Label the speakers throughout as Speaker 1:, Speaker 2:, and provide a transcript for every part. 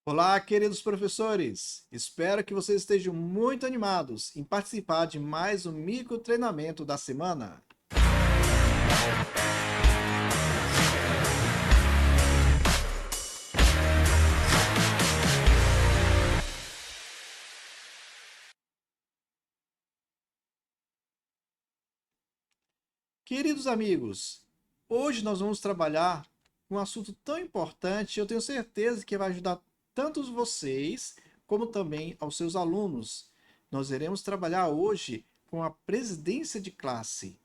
Speaker 1: Olá, queridos professores! Espero que vocês estejam muito animados em participar de mais um micro treinamento da semana. Queridos amigos, hoje nós vamos trabalhar um assunto tão importante, eu tenho certeza que vai ajudar tanto vocês como também aos seus alunos. Nós iremos trabalhar hoje com a presidência de classe.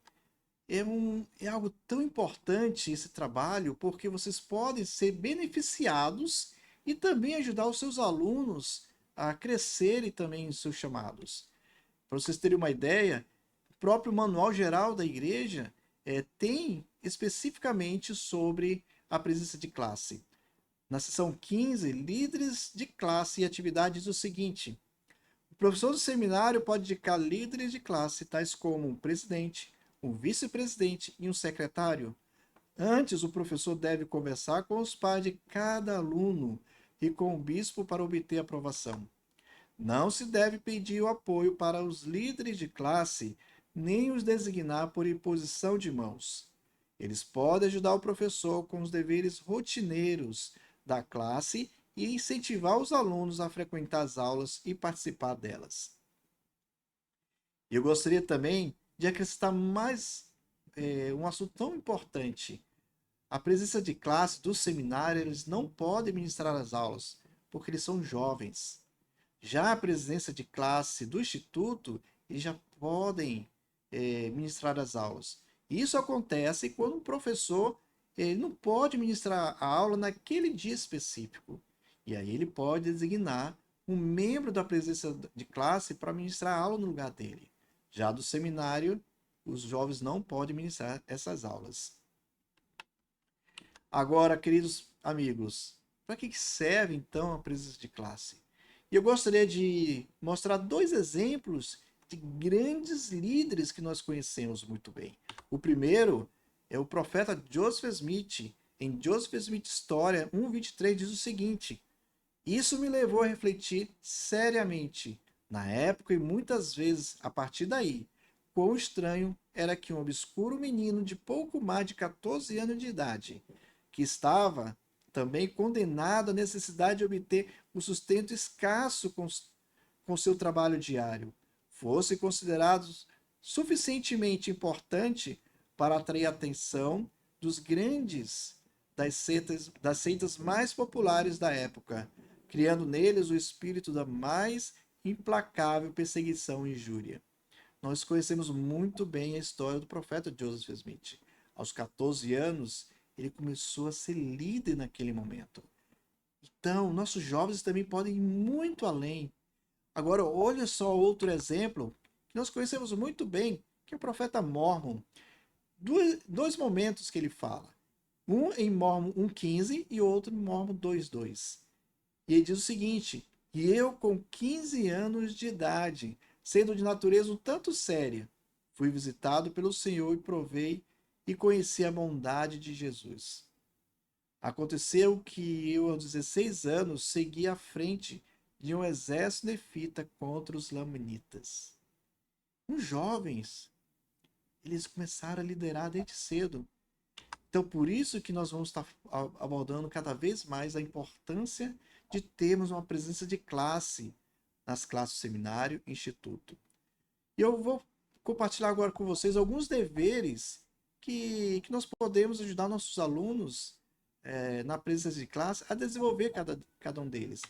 Speaker 1: É algo tão importante esse trabalho, porque vocês podem ser beneficiados e também ajudar os seus alunos a crescerem também em seus chamados. Para vocês terem uma ideia, o próprio Manual Geral da Igreja tem especificamente sobre a presença de classe. Na seção 15, líderes de classe e atividades, o seguinte: o professor do seminário pode indicar líderes de classe, tais como um presidente, um vice-presidente e um secretário. Antes, o professor deve conversar com os pais de cada aluno e com o bispo para obter aprovação. Não se deve pedir o apoio para os líderes de classe, nem os designar por imposição de mãos. Eles podem ajudar o professor com os deveres rotineiros da classe e incentivar os alunos a frequentar as aulas e participar delas. Eu gostaria também de acrescentar mais um assunto tão importante. A presença de classe do seminário, eles não podem ministrar as aulas, porque eles são jovens. Já a presença de classe do instituto, eles já podem ministrar as aulas. Isso acontece quando um professor ele não pode ministrar a aula naquele dia específico. E aí ele pode designar um membro da presença de classe para ministrar a aula no lugar dele. Já do seminário, os jovens não podem ministrar essas aulas. Agora, queridos amigos, para que serve então a presença de classe? E eu gostaria de mostrar dois exemplos de grandes líderes que nós conhecemos muito bem. O primeiro é o profeta Joseph Smith. Em Joseph Smith História 1:23 diz o seguinte: isso me levou a refletir seriamente, na época e muitas vezes a partir daí, quão estranho era que um obscuro menino de pouco mais de 14 anos de idade, que estava também condenado à necessidade de obter o sustento escasso com seu trabalho diário, fosse considerado suficientemente importante para atrair a atenção dos grandes das seitas mais populares da época, criando neles o espírito da mais implacável perseguição e injúria. Nós conhecemos muito bem a história do profeta Joseph Smith. Aos 14 anos, ele começou a ser líder naquele momento. Então, nossos jovens também podem ir muito além. Agora, olha só outro exemplo que nós conhecemos muito bem, que é o profeta Mormon. Dois momentos que ele fala. Um em Mormon 1:15 e outro em Mormon 2:2. E ele diz o seguinte: e eu, com 15 anos de idade, sendo de natureza um tanto séria, fui visitado pelo Senhor e provei e conheci a bondade de Jesus. Aconteceu que eu, aos 16 anos, segui à frente de um exército nefita contra os lamanitas. Os jovens, eles começaram a liderar desde cedo. Então, por isso que nós vamos estar abordando cada vez mais a importância de termos uma presença de classe nas classes do seminário e instituto. E eu vou compartilhar agora com vocês alguns deveres que nós podemos ajudar nossos alunos na presença de classe a desenvolver cada um deles.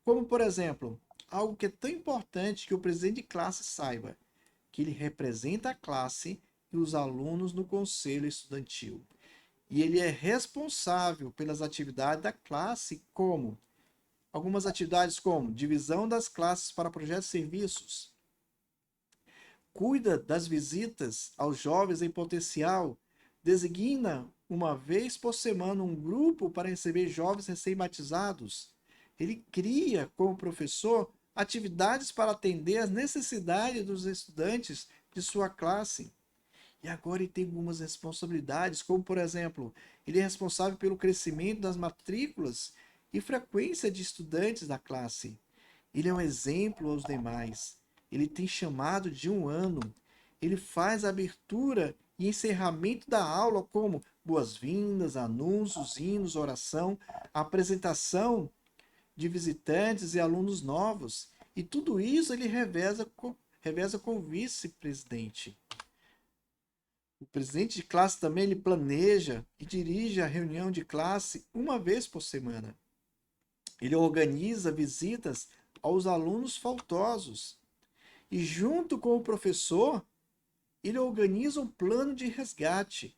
Speaker 1: Como, por exemplo, algo que é tão importante que o presidente de classe saiba, que ele representa a classe e os alunos no conselho estudantil. E ele é responsável pelas atividades da classe, como algumas atividades como divisão das classes para projetos e serviços, cuida das visitas aos jovens em potencial, designa uma vez por semana um grupo para receber jovens recém-batizados. Ele cria, como professor, atividades para atender às necessidades dos estudantes de sua classe. E agora ele tem algumas responsabilidades, como por exemplo, ele é responsável pelo crescimento das matrículas e frequência de estudantes da classe. Ele é um exemplo aos demais. Ele tem chamado de 1 ano. Ele faz a abertura e encerramento da aula como boas-vindas, anúncios, hinos, oração, apresentação de visitantes e alunos novos. E tudo isso ele reveza com o vice-presidente. O presidente de classe também ele planeja e dirige a reunião de classe uma vez por semana. Ele organiza visitas aos alunos faltosos. E junto com o professor, ele organiza um plano de resgate,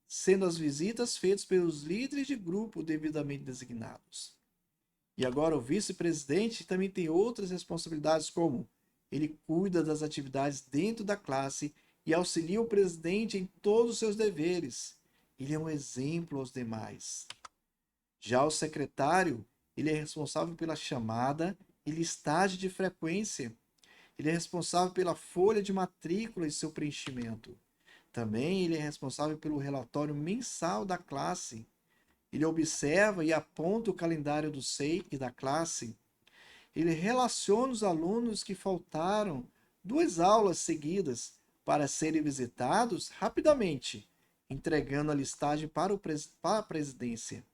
Speaker 1: sendo as visitas feitas pelos líderes de grupo devidamente designados. E agora o vice-presidente também tem outras responsabilidades, como ele cuida das atividades dentro da classe e auxilia o presidente em todos os seus deveres. Ele é um exemplo aos demais. Já o secretário, ele é responsável pela chamada e listagem de frequência. Ele é responsável pela folha de matrícula e seu preenchimento. Também ele é responsável pelo relatório mensal da classe. Ele observa e aponta o calendário do SEI e da classe. Ele relaciona os alunos que faltaram 2 aulas seguidas para serem visitados rapidamente, entregando a listagem para a presidência.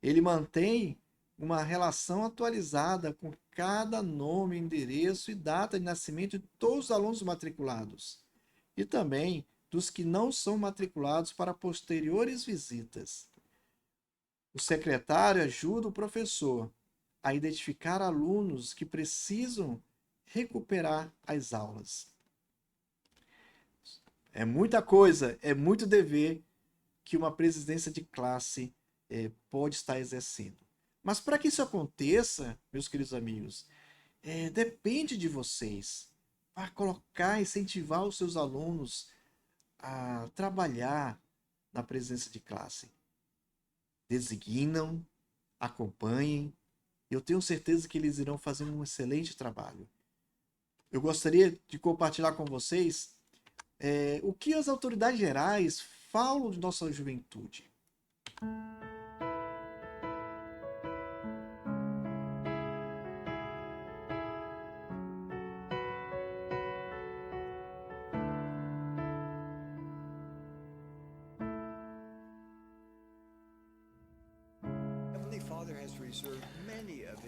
Speaker 1: Ele mantém uma relação atualizada com cada nome, endereço e data de nascimento de todos os alunos matriculados. E também dos que não são matriculados para posteriores visitas. O secretário ajuda o professor a identificar alunos que precisam recuperar as aulas. É muita coisa, é muito dever que uma presidência de classe pode estar exercendo. Mas para que isso aconteça, meus queridos amigos, depende de vocês para colocar, incentivar os seus alunos a trabalhar na presidência de classe. Designam, acompanhem. Eu tenho certeza que eles irão fazer um excelente trabalho. Eu gostaria de compartilhar com vocês o que as autoridades gerais falam de nossa juventude.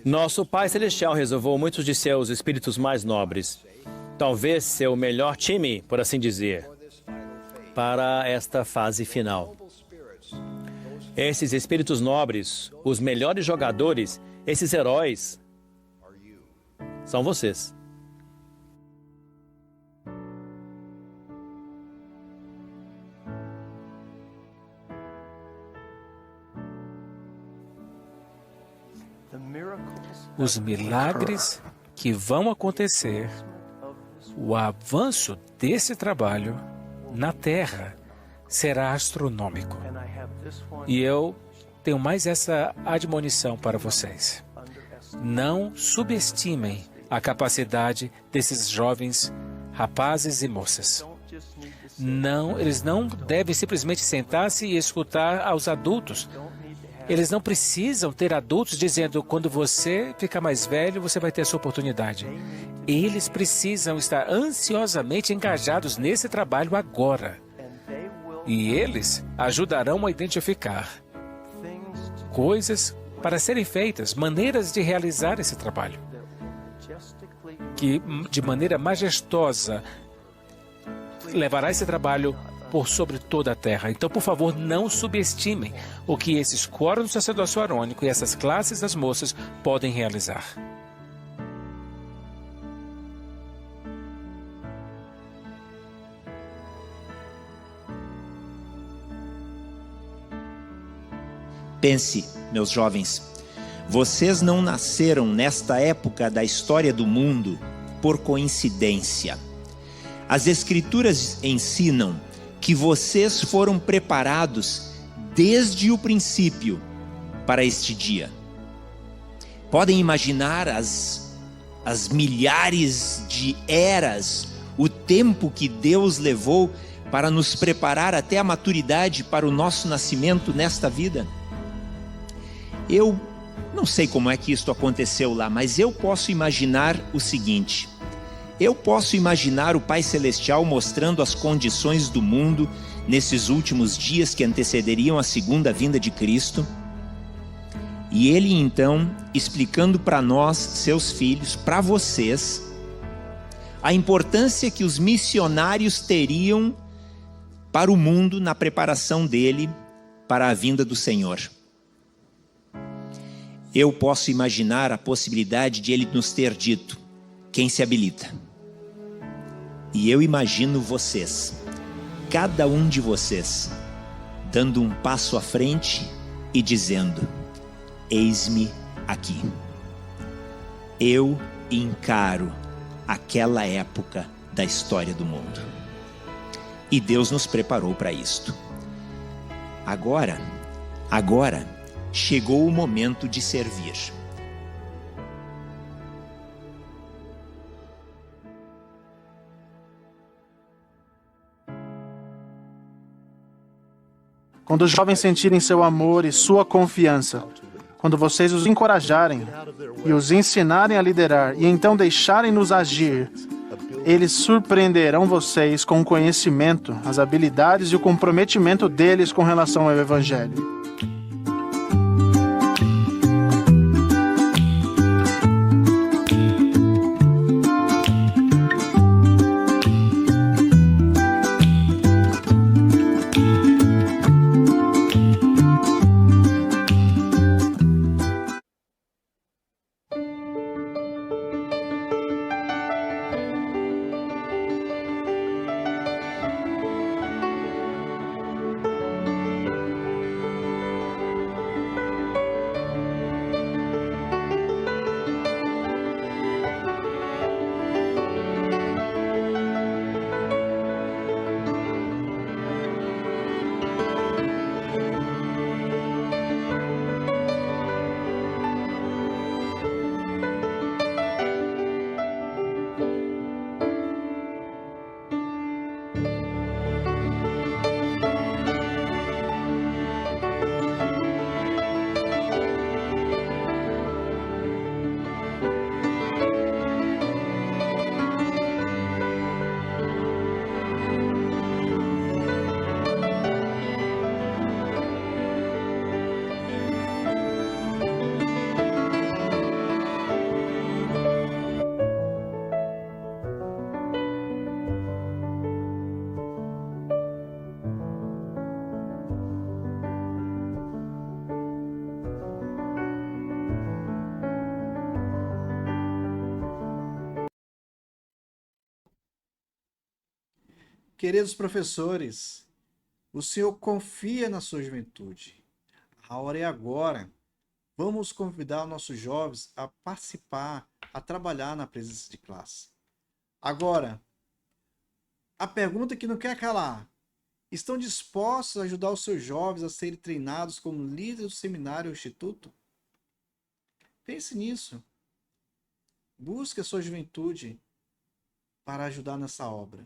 Speaker 2: Nosso Pai Celestial reservou muitos de seus espíritos mais nobres, talvez seu melhor time, por assim dizer, para esta fase final. Esses espíritos nobres, os melhores jogadores, esses heróis, são vocês.
Speaker 3: Os milagres que vão acontecer, o avanço desse trabalho na Terra será astronômico. E eu tenho mais essa admonição para vocês. Não subestimem a capacidade desses jovens rapazes e moças. Não, eles não devem simplesmente sentar-se e escutar aos adultos. Eles não precisam ter adultos dizendo, quando você ficar mais velho, você vai ter a sua oportunidade. Eles precisam estar ansiosamente engajados nesse trabalho agora. E eles ajudarão a identificar coisas para serem feitas, maneiras de realizar esse trabalho, que de maneira majestosa levará esse trabalho por sobre toda a terra. Então, por favor, não subestimem o que esses coros do sacerdócio arônico e essas classes das moças podem realizar.
Speaker 4: Pense, meus jovens, vocês não nasceram nesta época da história do mundo por coincidência. As Escrituras ensinam que vocês foram preparados desde o princípio para este dia. Podem imaginar as milhares de eras, o tempo que Deus levou para nos preparar até a maturidade para o nosso nascimento nesta vida? Eu Não sei como é que isso aconteceu lá, mas eu posso imaginar o seguinte. Eu posso imaginar o Pai Celestial mostrando as condições do mundo nesses últimos dias que antecederiam a segunda vinda de Cristo. E Ele então explicando para nós, seus filhos, para vocês, a importância que os missionários teriam para o mundo na preparação dele para a vinda do Senhor. Eu posso imaginar a possibilidade de Ele nos ter dito: quem se habilita? E eu imagino vocês, cada um de vocês, dando um passo à frente e dizendo: eis-me aqui. Eu encaro aquela época da história do mundo. E Deus nos preparou para isto. Agora, chegou o momento de servir.
Speaker 5: Quando os jovens sentirem seu amor e sua confiança, quando vocês os encorajarem e os ensinarem a liderar e então deixarem-nos agir, eles surpreenderão vocês com o conhecimento, as habilidades e o comprometimento deles com relação ao Evangelho.
Speaker 1: Queridos professores, o Senhor confia na sua juventude. A hora é agora. Vamos convidar nossos jovens a participar, a trabalhar na presença de classe. Agora, a pergunta que não quer calar: estão dispostos a ajudar os seus jovens a serem treinados como líderes do seminário ou instituto? Pense nisso. Busque a sua juventude para ajudar nessa obra.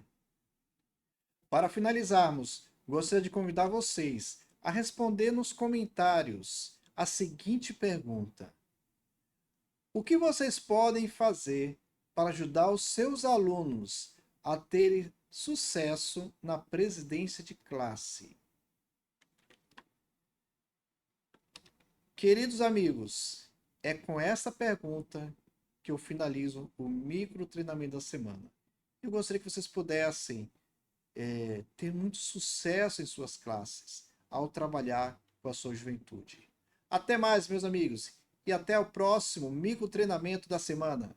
Speaker 1: Para finalizarmos, gostaria de convidar vocês a responder nos comentários a seguinte pergunta: o que vocês podem fazer para ajudar os seus alunos a terem sucesso na presidência de classe? Queridos amigos, é com essa pergunta que eu finalizo o micro treinamento da semana. Eu gostaria que vocês pudessem ter muito sucesso em suas classes ao trabalhar com a sua juventude. Até mais, meus amigos, e até o próximo micro treinamento da semana.